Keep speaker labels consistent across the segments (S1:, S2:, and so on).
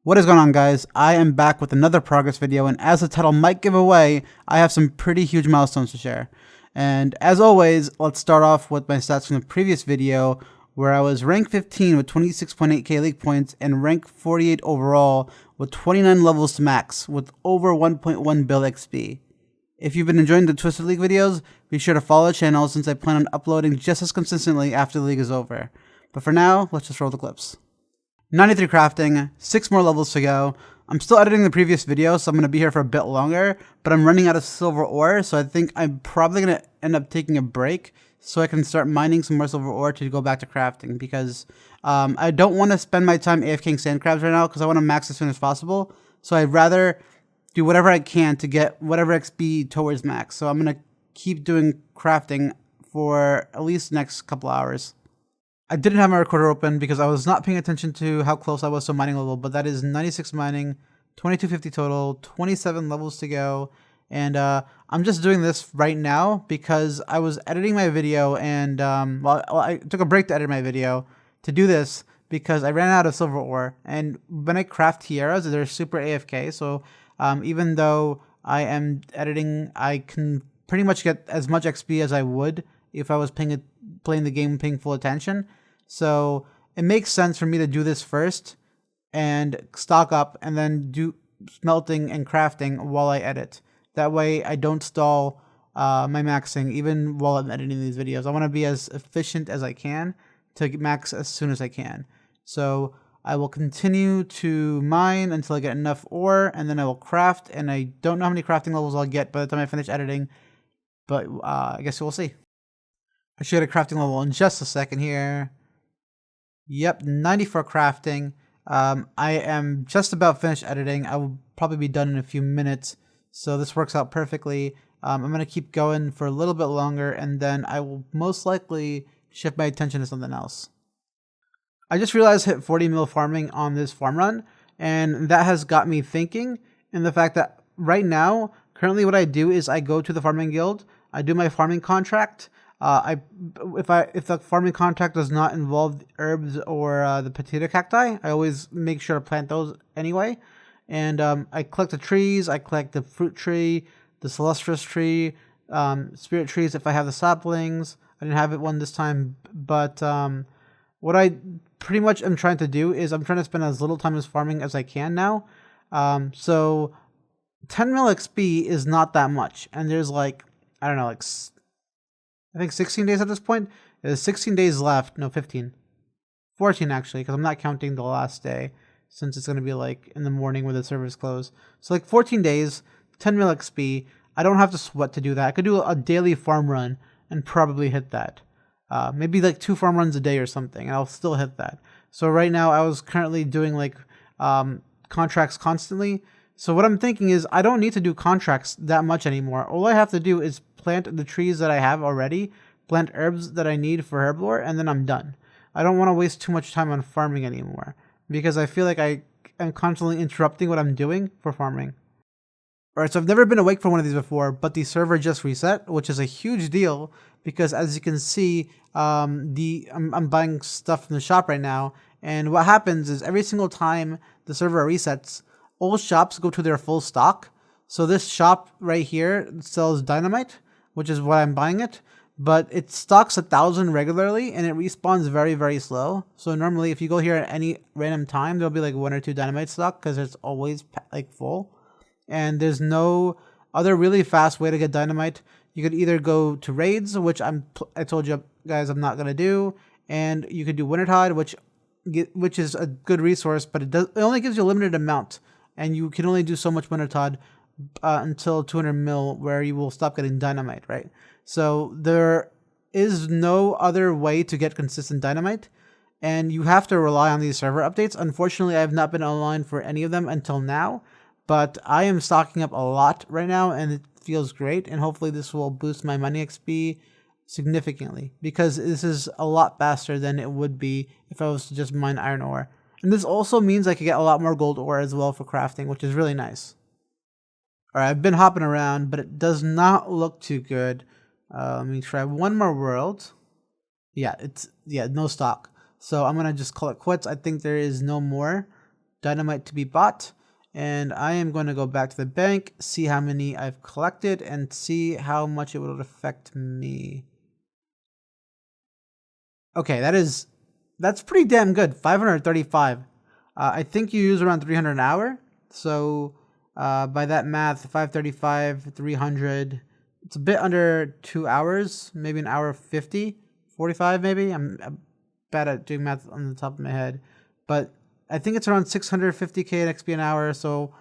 S1: What is going on, guys? I am back with another progress video, and as the title might give away, I have some pretty huge milestones to share. And as always, let's start off with my stats from the previous video, where I was rank 15 with 26.8k league points and rank 48 overall with 29 levels to max with over 1.1 bill XP. If you've been enjoying the Twisted League videos, be sure to follow the channel since I plan on uploading just as consistently after the league is over. But for now, let's just roll the clips. 93 crafting, 6 more levels to go. I'm still editing the previous video, so I'm going to be here for a bit longer, but I'm running out of silver ore, so I think I'm probably going to end up taking a break so I can start mining some more silver ore to go back to crafting, because I don't want to spend my time AFKing sand crabs right now because I want to max as soon as possible. So I'd rather do whatever I can to get whatever XP towards max. So I'm going to keep doing crafting for at least the next couple hours. I didn't have my recorder open because I was not paying attention to how close I was to mining level, but that is 96 mining, 2250 total, 27 levels to go. And I'm just doing this right now because I was editing my video and I took a break to edit my video to do this because I ran out of silver ore. And when I craft tiaras, they're super AFK. So even though I am editing, I can pretty much get as much XP as I would if I was playing the game paying full attention. So it makes sense for me to do this first and stock up and then do smelting and crafting while I edit. That way I don't stall my maxing even while I'm editing these videos. I want to be as efficient as I can to max as soon as I can. So I will continue to mine until I get enough ore, and then I will craft, and I don't know how many crafting levels I'll get by the time I finish editing, but I guess we'll see. I should get a crafting level in just a second here. Yep, 94 crafting. I am just about finished editing. I will probably be done in a few minutes, so this works out perfectly. I'm going to keep going for a little bit longer, and then I will most likely shift my attention to something else. I just realized I hit 40 mil farming on this farm run, and that has got me thinking, and the fact that right now, currently what I do is I go to the farming guild, I do my farming contract. If the farming contract does not involve herbs or the potato cacti, I always make sure to plant those anyway. And I collect the trees, I collect the fruit tree, the celestial tree, spirit trees if I have the saplings. I didn't have one this time, but what I pretty much am trying to do is I'm trying to spend as little time as farming as I can now. So 10 mil XP is not that much, and there's like, I don't know, like I think 16 days at this point. There's 16 days left. No, 15. 14 actually, because I'm not counting the last day, since it's going to be like in the morning when the servers close. So like 14 days, 10 mil XP. I don't have to sweat to do that. I could do a daily farm run and probably hit that. Maybe like 2 farm runs a day or something, and I'll still hit that. So right now I was currently doing like contracts constantly. So what I'm thinking is I don't need to do contracts that much anymore. All I have to do is plant the trees that I have already, plant herbs that I need for herb lore, and then I'm done. I don't want to waste too much time on farming anymore because I feel like I am constantly interrupting what I'm doing for farming. Alright, so I've never been awake for one of these before, but the server just reset, which is a huge deal because as you can see, I'm buying stuff from the shop right now, and what happens is every single time the server resets, all shops go to their full stock. So this shop right here sells Dynamite, which is why I'm buying it, but it stocks 1,000 regularly and it respawns very, very slow. So normally if you go here at any random time, there'll be like 1 or 2 Dynamite stock because it's always like full. And there's no other really fast way to get Dynamite. You could either go to raids, which I told you guys I'm not going to do, and you could do Wintertodt, which is a good resource, but it only gives you a limited amount, and you can only do so much Wintertodt until 200 mil, where you will stop getting Dynamite, right? So there is no other way to get consistent Dynamite, and you have to rely on these server updates. Unfortunately, I have not been online for any of them until now, but I am stocking up a lot right now, and it feels great, and hopefully this will boost my money XP significantly, because this is a lot faster than it would be if I was to just mine iron ore. And this also means I could get a lot more gold ore as well for crafting, which is really nice. Alright, I've been hopping around, but it does not look too good. Let me try one more world. Yeah, no stock. So I'm going to just call it quits. I think there is no more. Dynamite to be bought. And I am going to go back to the bank, see how many I've collected, and see how much it would affect me. Okay, that's pretty damn good. 535. I think you use around 300 an hour. So by that math, 535, 300. It's a bit under 2 hours, maybe an hour 50, 45 maybe. I'm bad at doing math on the top of my head. But I think it's around 650k in XP an hour. So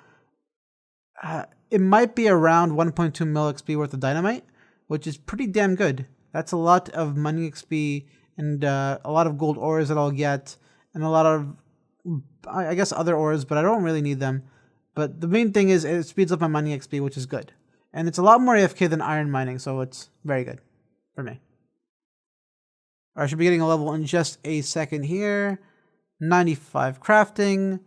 S1: it might be around 1.2 mil XP worth of Dynamite, which is pretty damn good. That's a lot of money XP and a lot of gold ores that I'll get, and a lot of, I guess, other ores, but I don't really need them. But the main thing is it speeds up my money XP, which is good. And it's a lot more AFK than iron mining, so it's very good for me. I should be getting a level in just a second here. 95 crafting,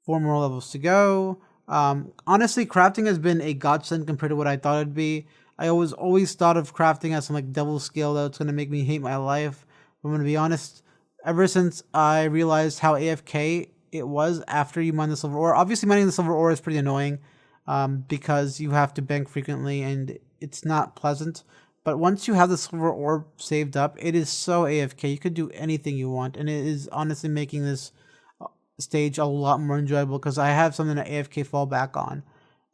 S1: 4 more levels to go. Honestly, crafting has been a godsend compared to what I thought it'd be. I always thought of crafting as some like devil skill that's gonna make me hate my life. But I'm gonna be honest, ever since I realized how AFK it was after you mine the silver ore. Obviously, mining the silver ore is pretty annoying because you have to bank frequently and it's not pleasant. But once you have the silver ore saved up, it is so AFK. You could do anything you want, and it is honestly making this stage a lot more enjoyable because I have something to AFK fall back on.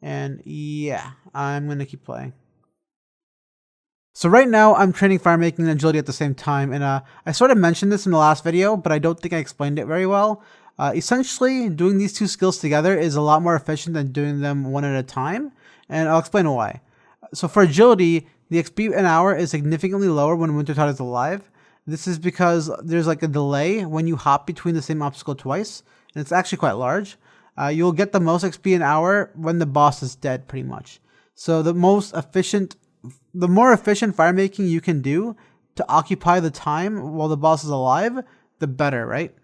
S1: And yeah, I'm going to keep playing. So right now, I'm training fire making and agility at the same time, and I sort of mentioned this in the last video, but I don't think I explained it very well. Essentially, doing these two skills together is a lot more efficient than doing them one at a time, and I'll explain why. So for agility, the XP an hour is significantly lower when Wintertodt is alive. This is because there's like a delay when you hop between the same obstacle twice, and it's actually quite large. You'll get the most XP an hour when the boss is dead, pretty much. So the more efficient fire making you can do to occupy the time while the boss is alive, the better, right?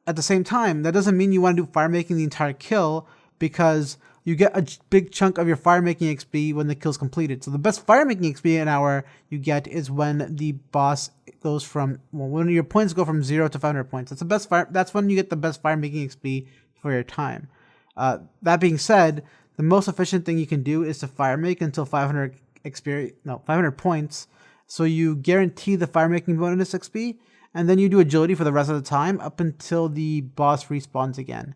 S1: At the same time, that doesn't mean you want to do fire making the entire kill, because you get a big chunk of your fire making XP when the kill's completed. So the best fire making XP an hour you get is when the boss goes from, well, when your points go from 0 to 500 points. That's the best fire. That's when you get the best fire making XP for your time. That being said, the most efficient thing you can do is to fire make until 500 points. So you guarantee the fire making bonus XP, and then you do agility for the rest of the time up until the boss respawns again.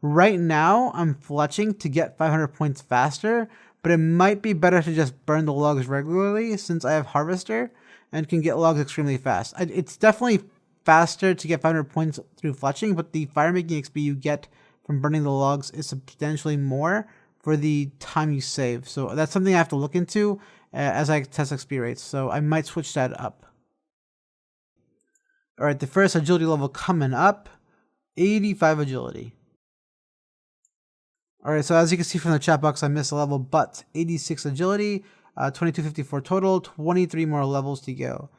S1: Right now, I'm fletching to get 500 points faster, but it might be better to just burn the logs regularly since I have Harvester and can get logs extremely fast. It's definitely faster to get 500 points through fletching, but the fire making XP you get from burning the logs is substantially more for the time you save. So that's something I have to look into as I test XP rates. So I might switch that up. All right, the first agility level coming up, 85 agility. All right, so as you can see from the chat box, I missed a level, but 86 agility, 2254 total, 23 more levels to go.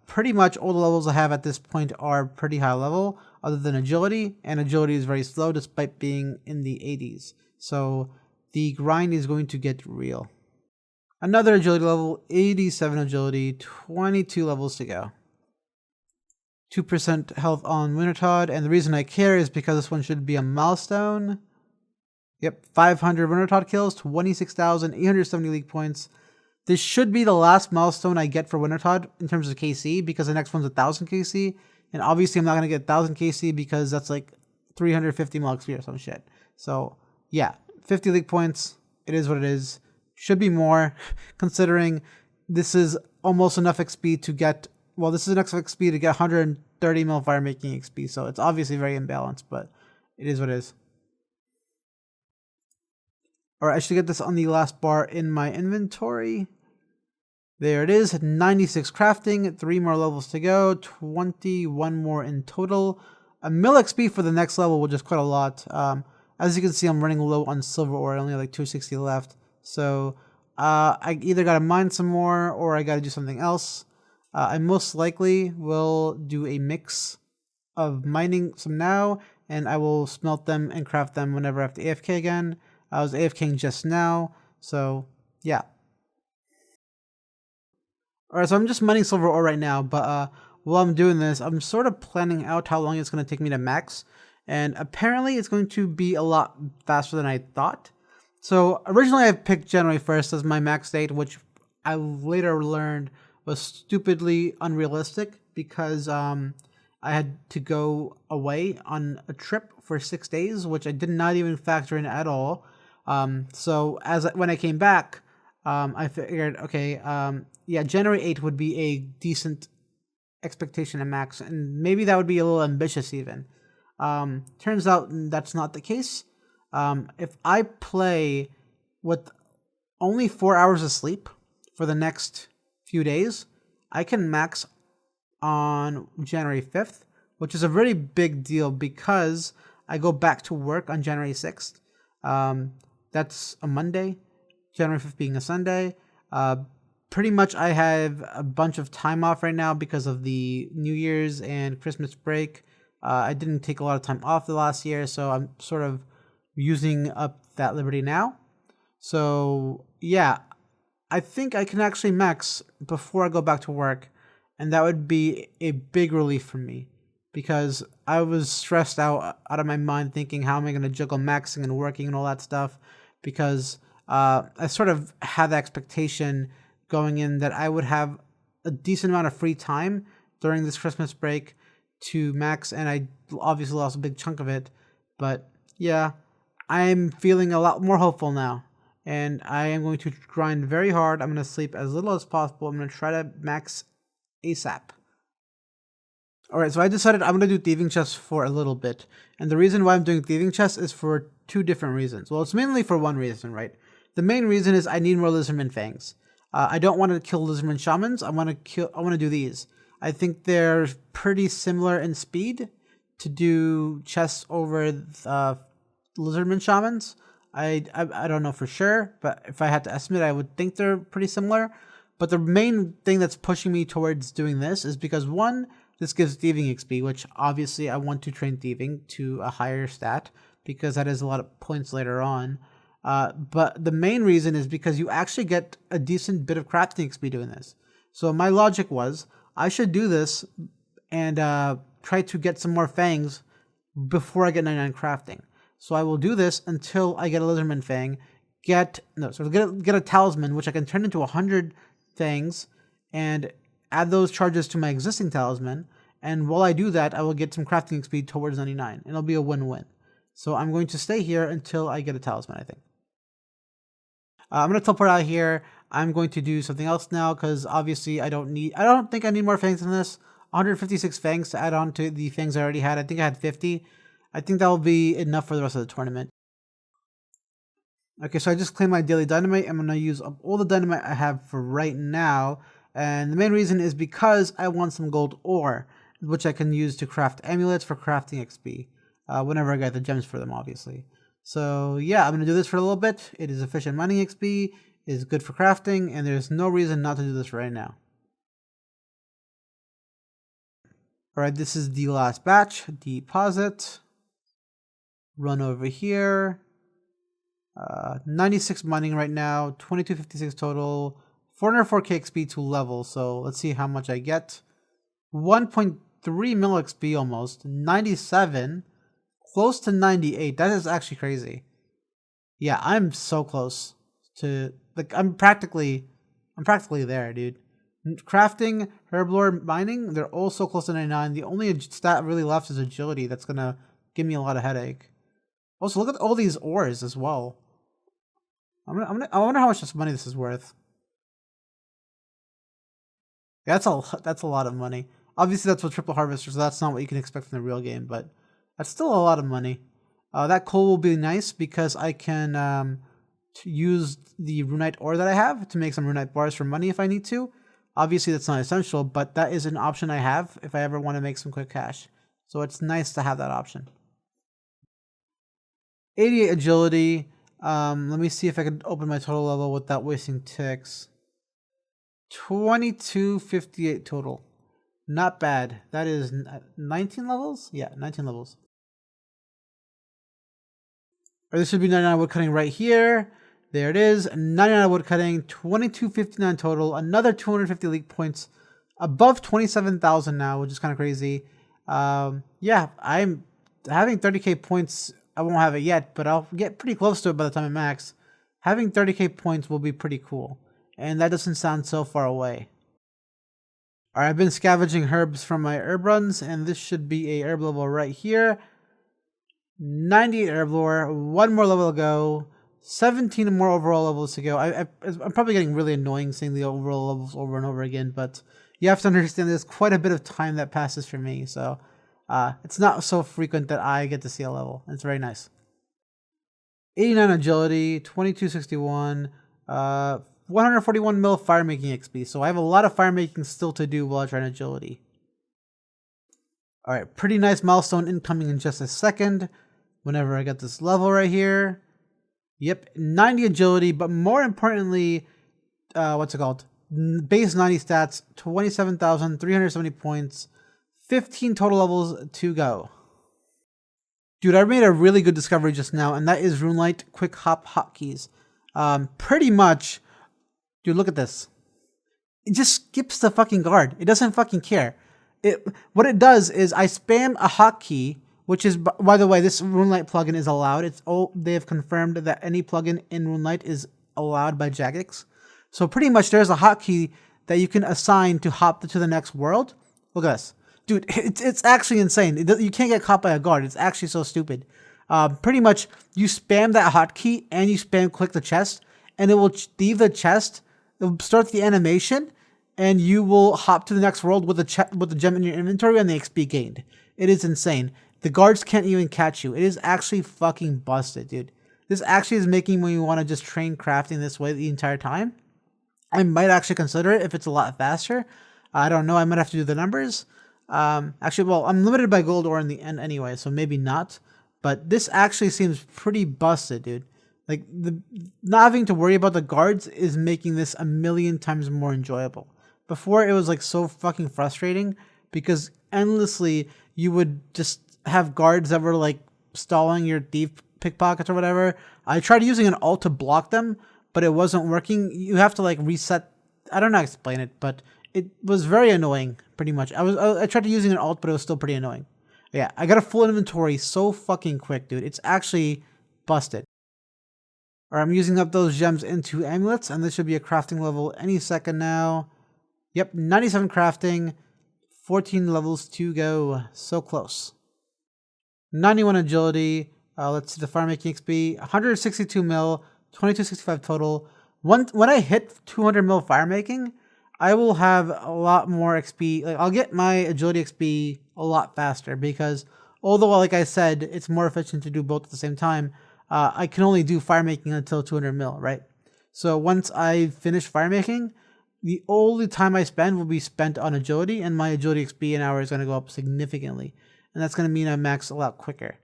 S1: Pretty much all the levels I have at this point are pretty high level, other than agility, and agility is very slow despite being in the 80s. So the grind is going to get real. Another agility level, 87 agility, 22 levels to go. 2% health on Wintertodt, and the reason I care is because this one should be a milestone. Yep, 500 Wintertodt kills, 26,870 league points. This should be the last milestone I get for Wintertodt in terms of KC, because the next one's 1,000 KC, and obviously I'm not going to get 1,000 KC because that's like 350 mil XP or some shit. So yeah, 50 league points, it is what it is. Should be more, considering this is almost enough XP to get, well, this is enough XP to get 130 mil fire making XP, so it's obviously very imbalanced, but it is what it is. Alright, I should get this on the last bar in my inventory. There it is, 96 crafting, 3 more levels to go, 21 more in total. A mil XP for the next level, which is quite a lot. As you can see, I'm running low on silver ore, I only have like 260 left. So I either gotta mine some more or I gotta do something else. I most likely will do a mix of mining some now, and I will smelt them and craft them whenever I have to AFK again. I was AFKing just now, so yeah. Alright, so I'm just mining silver ore right now, but while I'm doing this, I'm sort of planning out how long it's going to take me to max. and apparently it's going to be a lot faster than I thought. So originally I picked January 1st as my max date, which I later learned was stupidly unrealistic because I had to go away on a trip for 6 days, which I did not even factor in at all. So when I came back, I figured, okay, yeah, January 8th would be a decent expectation and max, and maybe that would be a little ambitious even. Turns out that's not the case. If I play with only 4 hours of sleep for the next few days, I can max on January 5th, which is a very big deal because I go back to work on January 6th. That's a Monday, January 5th being a Sunday. Pretty much I have a bunch of time off right now because of the New Year's and Christmas break. I didn't take a lot of time off the last year, so I'm sort of using up that liberty now. So yeah, I think I can actually max before I go back to work, and that would be a big relief for me because I was stressed out of my mind thinking, how am I going to juggle maxing and working and all that stuff, because I sort of had the expectation going in that I would have a decent amount of free time during this Christmas break to max, and I obviously lost a big chunk of it. But yeah, I'm feeling a lot more hopeful now, and I am going to grind very hard. I'm going to sleep as little as possible. I'm going to try to max ASAP. Alright, so I decided I'm going to do Thieving Chest for a little bit, and the reason why I'm doing Thieving Chest is for two different reasons. Well, it's mainly for one reason, right? The main reason is I need more Lizardman Fangs. I don't want to kill Lizardman Shamans. I want to do these. I think they're pretty similar in speed to do chests over Lizardman Shamans. I don't know for sure, but if I had to estimate, I would think they're pretty similar. But the main thing that's pushing me towards doing this is because, one, this gives Thieving XP, which obviously I want to train Thieving to a higher stat because that is a lot of points later on. But the main reason is because you actually get a decent bit of crafting XP doing this. So my logic was I should do this and try to get some more fangs before I get 99 crafting. So I will do this until I get a Lizardman Fang, get a talisman, which I can turn into 100 fangs and add those charges to my existing talisman. And while I do that, I will get some crafting XP towards 99, and it'll be a win-win. So I'm going to stay here until I get a talisman, I think. I'm going to teleport out here. I'm going to do something else now because obviously I don't think I need more fangs than this. 156 fangs to add on to the fangs I already had. I think I had 50. I think that will be enough for the rest of the tournament. Okay, so I just claimed my daily dynamite. I'm going to use up all the dynamite I have for right now. And the main reason is because I want some gold ore, which I can use to craft amulets for crafting XP. Whenever I get the gems for them, obviously. So yeah, I'm going to do this for a little bit. It is efficient mining XP, it is good for crafting, and there's no reason not to do this right now. Alright, this is the last batch. Deposit. Run over here. 96 mining right now, 2256 total, 404k XP to level, so let's see how much I get. 1.3 mil XP almost, 97, close to 98. That is actually crazy. Yeah, I'm so close to, like, I'm practically there, dude. Crafting, herblore, mining, they're all so close to 99. The only stat really left is agility. That's gonna give me a lot of headache. Also, look at all these ores as well. I wonder how much money this is worth. Yeah, that's a lot of money. Obviously, that's with triple harvester, so that's not what you can expect from the real game, but that's still a lot of money. That coal will be nice because I can use the runite ore that I have to make some runite bars for money if I need to. Obviously, that's not essential, but that is an option I have if I ever want to make some quick cash. So it's nice to have that option. 88 agility. Let me see if I can open my total level without wasting ticks. 2258 total. Not bad. That is 19 levels? Yeah, 19 levels. Or this should be 99 woodcutting right here. There it is. 99 woodcutting, 2259 total. Another 250 league points. Above 27,000 now, which is kind of crazy. Yeah, I'm having 30k points, I won't have it yet, but I'll get pretty close to it by the time I max. Having 30k points will be pretty cool, and that doesn't sound so far away. Alright, I've been scavenging herbs from my herb runs, and this should be a herb level right here. 98 herb lore, 1 more level to go, 17 more overall levels to go. I'm probably getting really annoying seeing the overall levels over and over again, but you have to understand there's quite a bit of time that passes for me, so it's not so frequent that I get to see a level. It's very nice. 89 agility, 2261, 141 mil fire making XP. So I have a lot of fire making still to do while I try agility. Alright, pretty nice milestone incoming in just a second. Whenever I get this level right here. Yep, 90 agility, but more importantly, what's it called? Base 90 stats, 27,370 points, 15 total levels to go. Dude, I made a really good discovery just now, and that is Runelite Quick Hop hotkeys. Pretty much, dude, look at this. It just skips the fucking guard. It doesn't fucking care. What it does is I spam a hotkey, which is, by the way, this Runelite plugin is allowed. They have confirmed that any plugin in Runelite is allowed by Jagex. So pretty much there's a hotkey that you can assign to hop to the next world. Look at this. Dude, it's actually insane. You can't get caught by a guard. It's actually so stupid. Pretty much, you spam that hotkey and you spam click the chest, and it will leave the chest. It will start the animation, and you will hop to the next world with the gem in your inventory and the XP gained. It is insane. The guards can't even catch you. It is actually fucking busted, dude. This actually is making me want to just train crafting this way the entire time. I might actually consider it if it's a lot faster. I don't know. I might have to do the numbers. Actually, well, I'm limited by gold ore in the end anyway, so maybe not. But this actually seems pretty busted, dude. Like, not having to worry about the guards is making this a million times more enjoyable. Before, it was like so fucking frustrating because endlessly you would just have guards that were like stalling your thief pickpockets or whatever. I tried using an alt to block them, but it wasn't working. You have to like reset. I don't know how to explain it, but it was very annoying, pretty much. I tried using an alt, but it was still pretty annoying. Yeah, I got a full inventory so fucking quick, dude. It's actually busted. Alright, I'm using up those gems into amulets, and this should be a crafting level any second now. Yep, 97 crafting, 14 levels to go. So close. 91 agility. Let's see the fire making XP. 162 mil, 2265 total. When I hit 200 mil fire making, I will have a lot more XP. Like, I'll get my agility XP a lot faster because although, like I said, it's more efficient to do both at the same time, I can only do fire making until 200 mil, right? So once I finish fire making, the only time I spend will be spent on agility, and my agility XP an hour is going to go up significantly. And that's going to mean I max a lot quicker.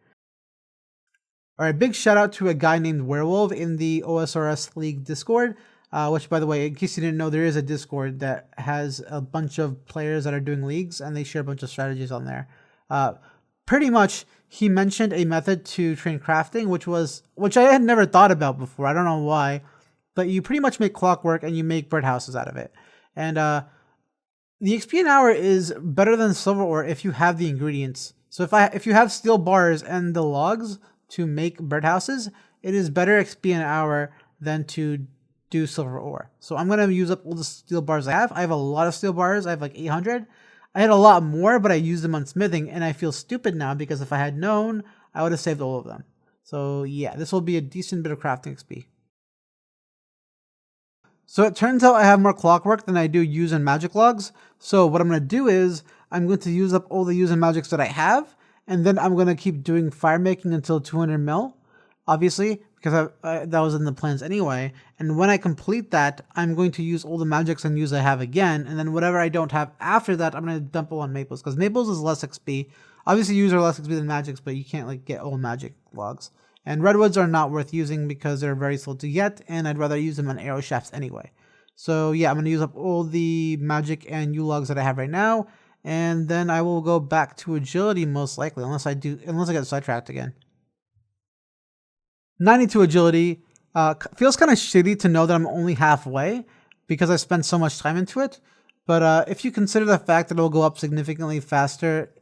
S1: Alright, big shout out to a guy named Werewolf in the OSRS League Discord. Which, by the way, in case you didn't know, there is a Discord that has a bunch of players that are doing leagues, and they share a bunch of strategies on there. Pretty much, he mentioned a method to train crafting, which I had never thought about before. I don't know why, but you pretty much make clockwork and you make birdhouses out of it. And the XP an hour is better than silver ore if you have the ingredients. So if you have steel bars and the logs to make birdhouses, it is better XP an hour than to do silver ore. So I'm going to use up all the steel bars I have. I have a lot of steel bars. I have like 800. I had a lot more, but I used them on smithing, and I feel stupid now because if I had known, I would have saved all of them. So yeah, this will be a decent bit of crafting XP. So it turns out I have more clockwork than I do use and magic logs. So what I'm going to do is I'm going to use up all the use and magics that I have, and then I'm going to keep doing fire making until 200 mil, obviously, because that was in the plans anyway. And when I complete that, I'm going to use all the magics and use I have again, and then whatever I don't have after that, I'm going to dump it on maples, because maples is less XP. Obviously, use are less XP than magics, but you can't like get all magic logs. And redwoods are not worth using because they're very slow to get, and I'd rather use them on arrow shafts anyway. So yeah, I'm going to use up all the magic and U logs that I have right now, and then I will go back to agility most likely, unless I get sidetracked again. 92 agility. Feels kind of shitty to know that I'm only halfway because I spent so much time into it. But if you consider the fact that it'll go up significantly faster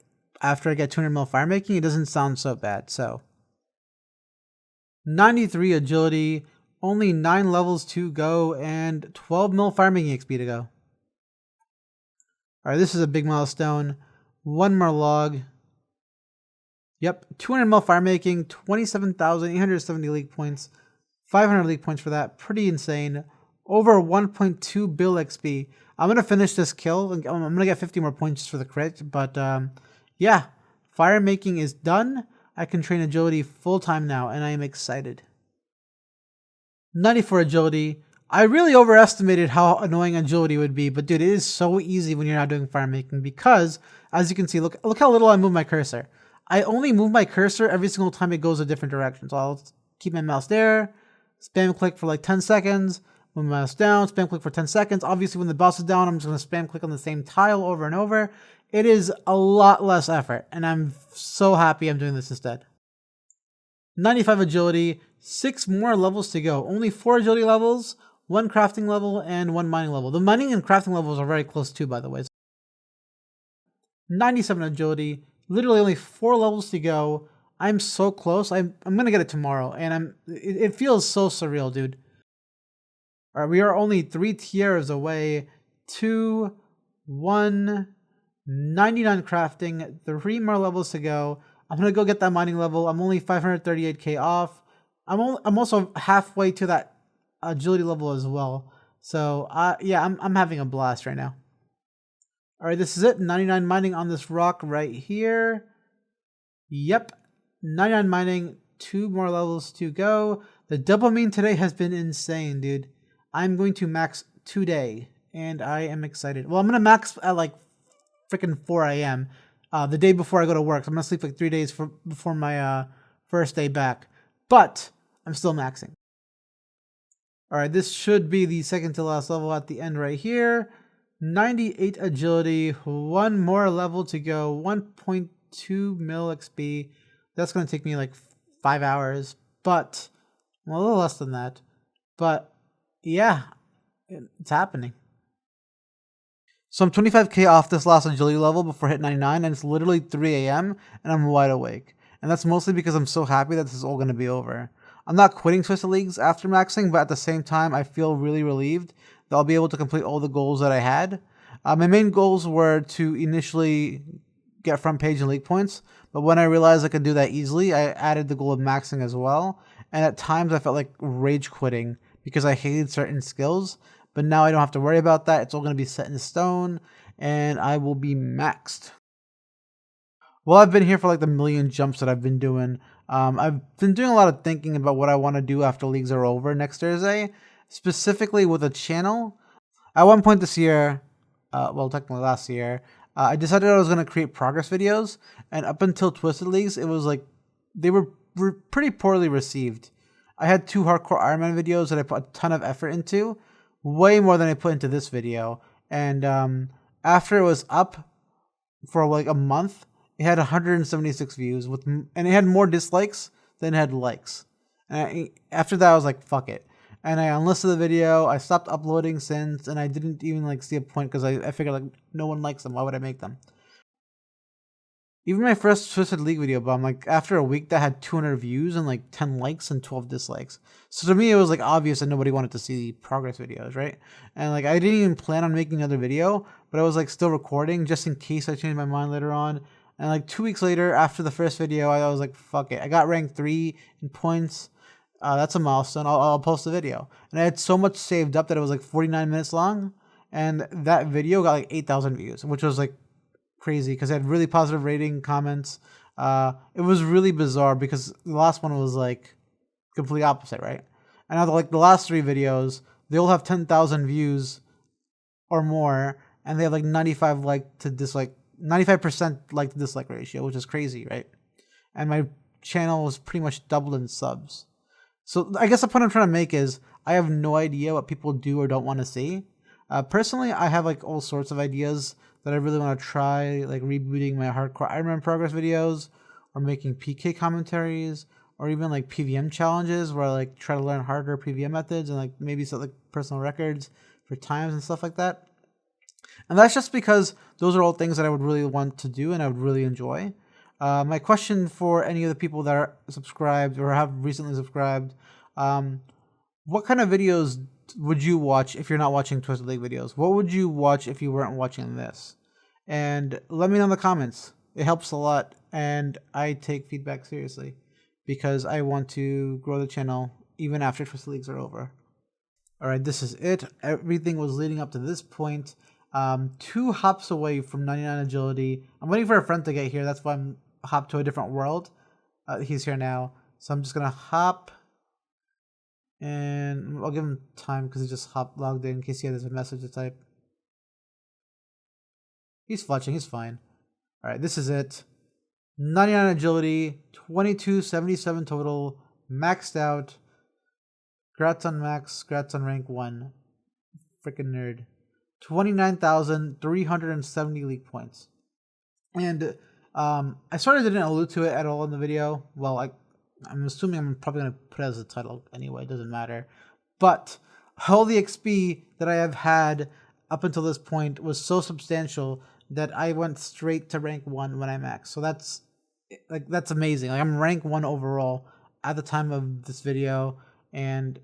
S1: after I get 200 mil fire making, it doesn't sound so bad. So 93 agility, only 9 levels to go, and 12 mil fire making XP to go. Alright, this is a big milestone. 1 more log. Yep, 200 mil fire making, 27,870 league points, 500 league points for that. Pretty insane. Over 1.2 bill XP. I'm going to finish this kill. I'm going to get 50 more points for the crit. But yeah, fire making is done. I can train agility full time now, and I am excited. 94 agility. I really overestimated how annoying agility would be, but dude, it is so easy when you're not doing fire making because, as you can see, look how little I move my cursor. I only move my cursor every single time it goes a different direction. So I'll keep my mouse there, spam click for like 10 seconds, move my mouse down, spam click for 10 seconds. Obviously, when the boss is down, I'm just going to spam click on the same tile over and over. It is a lot less effort, and I'm so happy I'm doing this instead. 95 agility, 6 more levels to go. Only 4 agility levels, 1 crafting level, and 1 mining level. The mining and crafting levels are very close too, by the way. 97 agility, literally only 4 levels to go. I'm so close. I'm gonna get it tomorrow, and it feels so surreal, dude. All right, we are only 3 tiers away. 2, 1, 99 crafting, 3 more levels to go. I'm gonna go get that mining level. I'm only 538k off. I'm also halfway to that agility level as well. So yeah, I'm having a blast right now. All right, this is it. 99 mining on this rock right here. Yep, 99 mining. 2 more levels to go. The dopamine today has been insane, dude. I'm going to max today, and I am excited. Well, I'm gonna max at like freaking 4 a.m. The day before I go to work. So I'm gonna sleep like 3 days before my first day back. But I'm still maxing. All right, this should be the second to last level at the end right here. 98 agility, 1 more level to go, 1.2 mil XP. That's gonna take me like 5 hours, but well, a little less than that. But yeah, it's happening. So I'm 25k off this last agility level before hit 99, and it's literally 3 a.m. and I'm wide awake. And that's mostly because I'm so happy that this is all going to be over. I'm not quitting Twisted Leagues after maxing, but at the same time, I feel really relieved that I'll be able to complete all the goals that I had. My main goals were to initially get front page and league points, but when I realized I could do that easily, I added the goal of maxing as well. And at times I felt like rage quitting because I hated certain skills, but now I don't have to worry about that. It's all going to be set in stone, and I will be maxed. Well, I've been here for like the million jumps that I've been doing. I've been doing a lot of thinking about what I want to do after leagues are over next Thursday, specifically with a channel. At one point this year, well, technically last year, I decided I was going to create progress videos, and up until Twisted Leagues, it was like they were pretty poorly received. I had 2 hardcore Iron Man videos that I put a ton of effort into, way more than I put into this video. And after it was up for like a month, it had 176 views and it had more dislikes than it had likes. And after that, I was like, fuck it. And I unlisted the video. I stopped uploading since, and I didn't even like see a point because I figured like no one likes them. Why would I make them? Even my first Twisted League video, but I'm like, after a week that had 200 views and like 10 likes and 12 dislikes. So to me, it was like obvious that nobody wanted to see progress videos, right? And like, I didn't even plan on making another video, but I was like still recording just in case I changed my mind later on. And like 2 weeks later, after the first video, I was like, fuck it. I got ranked 3 in points. That's a milestone. I'll post the video. And I had so much saved up that it was like 49 minutes long. And that video got like 8,000 views, which was like crazy because it had really positive rating, comments. It was really bizarre because the last one was like complete opposite, right? And now like the last 3 videos, they all have 10,000 views or more, and they have like 95 like to dislike, 95% like to dislike ratio, which is crazy, right? And my channel was pretty much doubled in subs. So I guess the point I'm trying to make is I have no idea what people do or don't want to see. Personally, I have like all sorts of ideas that I really want to try, like rebooting my hardcore Iron Man progress videos, or making PK commentaries, or even like PVM challenges where I like try to learn harder PVM methods and like maybe set like personal records for times and stuff like that. And that's just because those are all things that I would really want to do and I would really enjoy. My question for any of the people that are subscribed or have recently subscribed, what kind of videos would you watch if you're not watching Twisted League videos? What would you watch if you weren't watching this? And let me know in the comments. It helps a lot, and I take feedback seriously because I want to grow the channel even after Twisted Leagues are over. Alright, this is it. Everything was leading up to this point. 2 hops away from 99 agility. I'm waiting for a friend to get here. That's why I'm hopped to a different world. He's here now. So I'm just going to hop. And I'll give him time because he just logged in case he has a message to type. He's fletching. He's fine. Alright, this is it. 99 agility. 2277 total. Maxed out. Grats on max. Grats on rank 1. Freaking nerd. 29,370 league points. And I sort of didn't allude to it at all in the video. Well, I'm assuming I'm probably going to put it as a title anyway. It doesn't matter. But all the XP that I have had up until this point was so substantial that I went straight to rank 1 when I maxed. So that's amazing. I'm rank 1 overall at the time of this video. And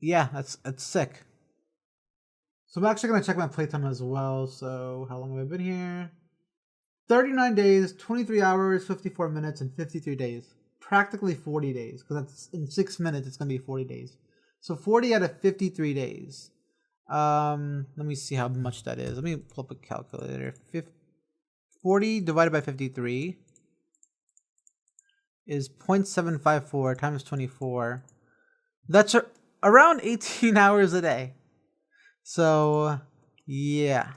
S1: yeah, that's sick. So I'm actually going to check my playtime as well. So how long have I been here? 39 days, 23 hours, 54 minutes, and 53 days. Practically 40 days. Because that's in 6 minutes, it's going to be 40 days. So 40 out of 53 days. Let me see how much that is. Let me pull up a calculator. 40 divided by 53 is 0.754 times 24. That's around 18 hours a day. So, yeah.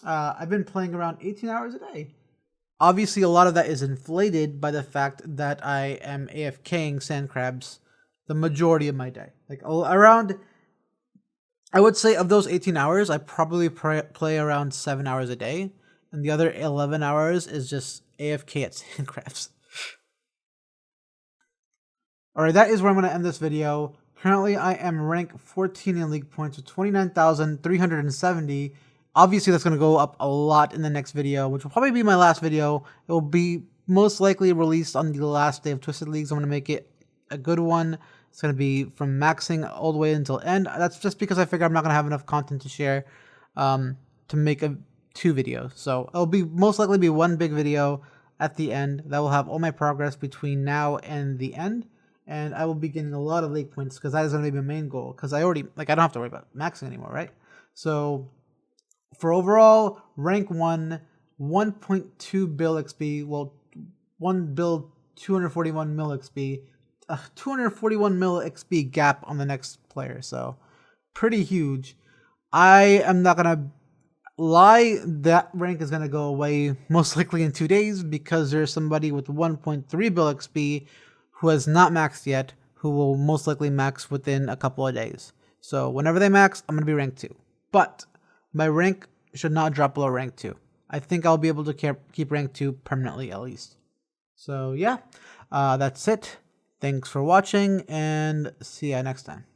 S1: I've been playing around 18 hours a day. Obviously, a lot of that is inflated by the fact that I am AFKing sand crabs the majority of my day. Around, I would say of those 18 hours, I probably play around 7 hours a day. And the other 11 hours is just AFK at sand crabs. Alright, that is where I'm going to end this video. Currently, I am rank 14 in league points with 29,370. Obviously, that's going to go up a lot in the next video, which will probably be my last video. It will be most likely released on the last day of Twisted Leagues. I'm going to make it a good one. It's going to be from maxing all the way until end. That's just because I figure I'm not going to have enough content to share to make 2 videos. So it'll be most likely be one big video at the end that will have all my progress between now and the end. And I will be getting a lot of league points because that is going to be my main goal. Because I already, I don't have to worry about maxing anymore, right? So, for overall, rank 1, 1.2 bill XP, well, 1 bill, 241 mil XP, 241 mil XP gap on the next player. So, pretty huge. I am not going to lie, that rank is going to go away most likely in 2 days because there's somebody with 1.3 bill XP who has not maxed yet, who will most likely max within a couple of days. So whenever they max, I'm going to be rank 2. But my rank should not drop below rank 2. I think I'll be able to keep rank 2 permanently at least. So yeah, that's it. Thanks for watching and see ya next time.